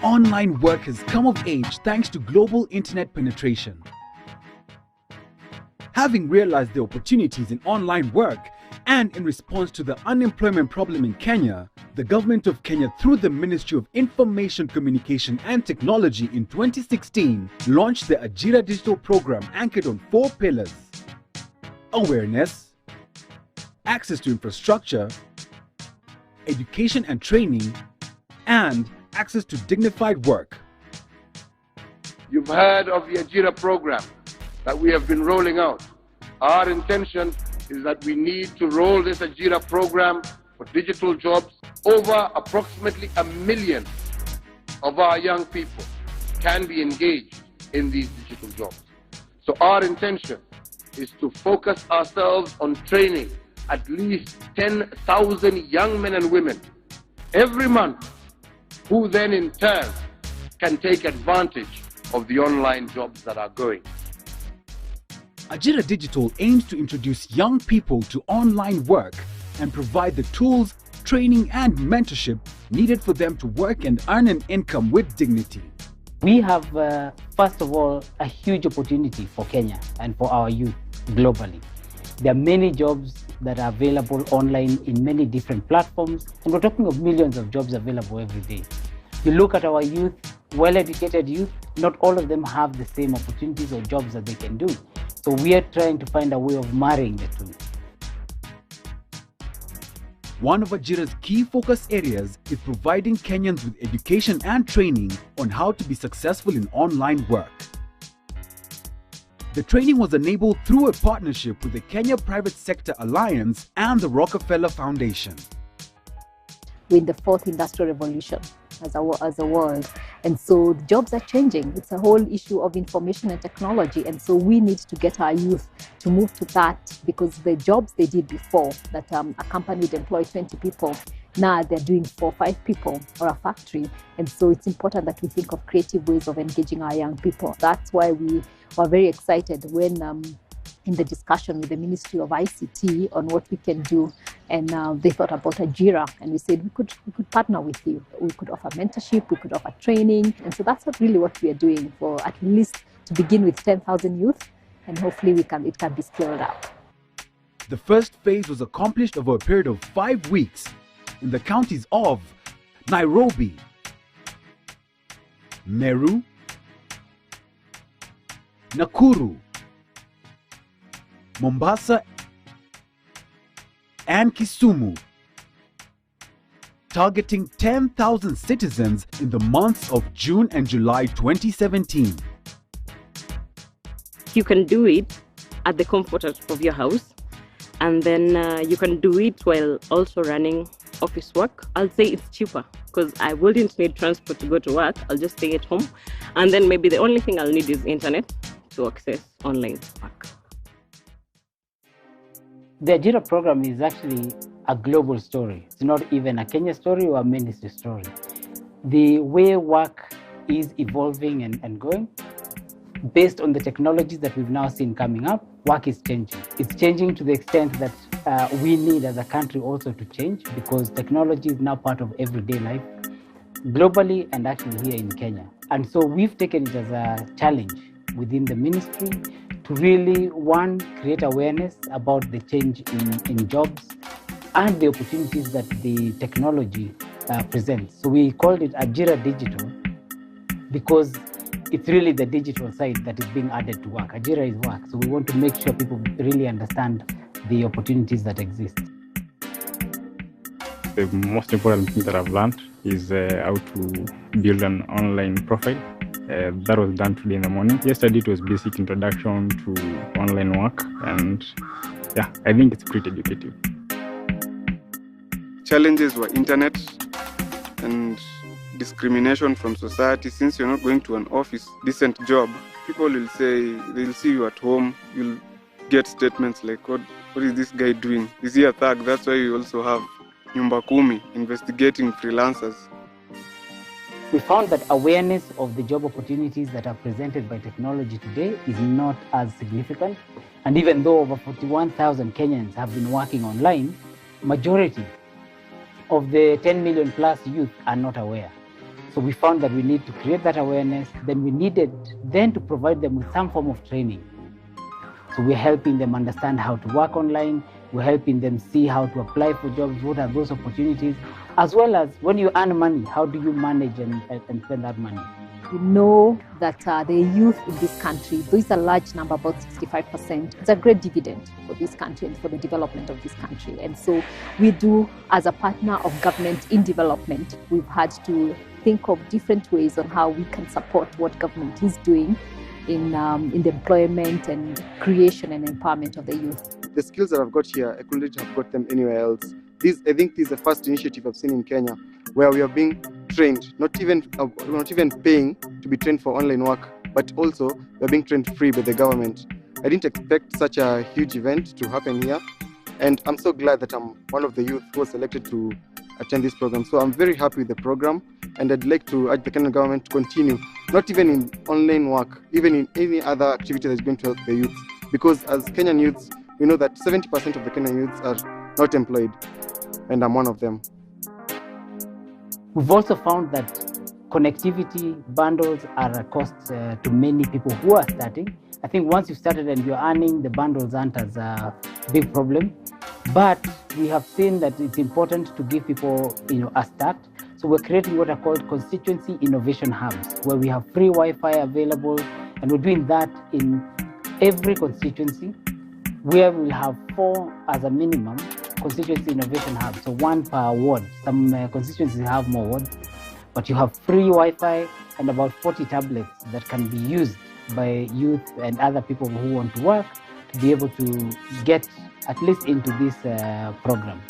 Online work has come of age thanks to global internet penetration. Having realized the opportunities in online work and in response to the unemployment problem in Kenya, the government of Kenya, through the Ministry of Information, Communication and Technology in 2016, launched the Ajira Digital Program anchored on 4 pillars: awareness, access to infrastructure, education and training, and access to dignified work. You've heard of the Ajira program that we have been rolling out. Our intention is that we need to roll this Ajira program for digital jobs. Over approximately 1 million of our young people can be engaged in these digital jobs. So our intention is to focus ourselves on training at least 10,000 young men and women every month, who then in turn can take advantage of the online jobs that are going. Ajira Digital aims to introduce young people to online work and provide the tools, training and mentorship needed for them to work and earn an income with dignity. We have, first of all, a huge opportunity for Kenya and for our youth globally. There are many jobs that are available online in many different platforms, and we're talking of millions of jobs available every day. You look at our youth, well-educated youth, not all of them have the same opportunities or jobs that they can do. So we are trying to find a way of marrying the two. One of Ajira's key focus areas is providing Kenyans with education and training on how to be successful in online work. The training was enabled through a partnership with the Kenya Private Sector Alliance and the Rockefeller Foundation. We're in the 4th industrial revolution as a world, and so the jobs are changing. It's a whole issue of information and technology, and so we need to get our youth to move to that, because the jobs they did before, that a company would employ 20 people, now they're doing 4 or 5 people, or a factory. And so it's important that we think of creative ways of engaging our young people. That's why we were very excited when in the discussion with the Ministry of ICT on what we can do, and they thought about Ajira, and we said we could partner with you. We could offer mentorship, we could offer training, and so that's really what we are doing, for at least to begin with 10,000 youth, and hopefully it can be scaled up. The first phase was accomplished over a period of 5 weeks in the counties of Nairobi, Meru, Nakuru, Mombasa and Kisumu, targeting 10,000 citizens in the months of June and July 2017. You can do it at the comfort of your house, and then you can do it while also running office work. I'll say it's cheaper because I wouldn't need transport to go to work. I'll just stay at home, and then maybe the only thing I'll need is internet to access online work. The Ajira program is actually a global story. It's not even a Kenya story or a ministry story. The way work is evolving and going, based on the technologies that we've now seen coming up, work is changing. It's changing to the extent that we need as a country also to change, because technology is now part of everyday life, globally and actually here in Kenya. And so we've taken it as a challenge within the ministry to really, one, create awareness about the change in jobs and the opportunities that the technology presents. So we called it Ajira Digital because it's really the digital side that is being added to work. Ajira is work, so we want to make sure people really understand the opportunities that exist. The most important thing that I've learned is how to build an online profile. That was done today in the morning. Yesterday it was basic introduction to online work, and yeah, I think it's pretty educative. Challenges were internet and discrimination from society. Since you're not going to an office, decent job, people will say, they'll see you at home, you'll get statements like, what is this guy doing? Is he a thug? That's why we also have Nyumba Kumi, investigating freelancers. We found that awareness of the job opportunities that are presented by technology today is not as significant. And even though over 41,000 Kenyans have been working online, majority of the 10 million plus youth are not aware. So we found that we need to create that awareness. Then we needed then to provide them with some form of training. So we're helping them understand how to work online. We're helping them see how to apply for jobs, what are those opportunities, as well as when you earn money, how do you manage and spend that money? We know that the youth in this country, though it's a large number, about 65%, it's a great dividend for this country and for the development of this country. And so we do, as a partner of government in development, we've had to think of different ways on how we can support what government is doing in the employment and creation and empowerment of the youth. The skills that I've got here, I couldn't have got them anywhere else. I think this is the first initiative I've seen in Kenya where we are being trained, not even paying to be trained for online work, but also we're being trained free by the government. I didn't expect such a huge event to happen here, and I'm so glad that I'm one of the youth who was selected to attend this program. So I'm very happy with the program, and I'd like to urge the Kenyan government to continue, not even in online work, even in any other activity that's going to help the youth. Because as Kenyan youths, we know that 70% of the Kenyan youths are not employed, and I'm one of them. We've also found that connectivity bundles are a cost to many people who are starting. I think once you've started and you're earning, the bundles aren't as a big problem. But we have seen that it's important to give people, a start. So we're creating what are called constituency innovation hubs, where we have free Wi-Fi available, and we're doing that in every constituency, where we'll have 4 as a minimum constituency innovation hubs, so 1 per ward. Some constituencies have more wards, but you have free Wi-Fi and about 40 tablets that can be used by youth and other people who want to work to be able to get at least into this program.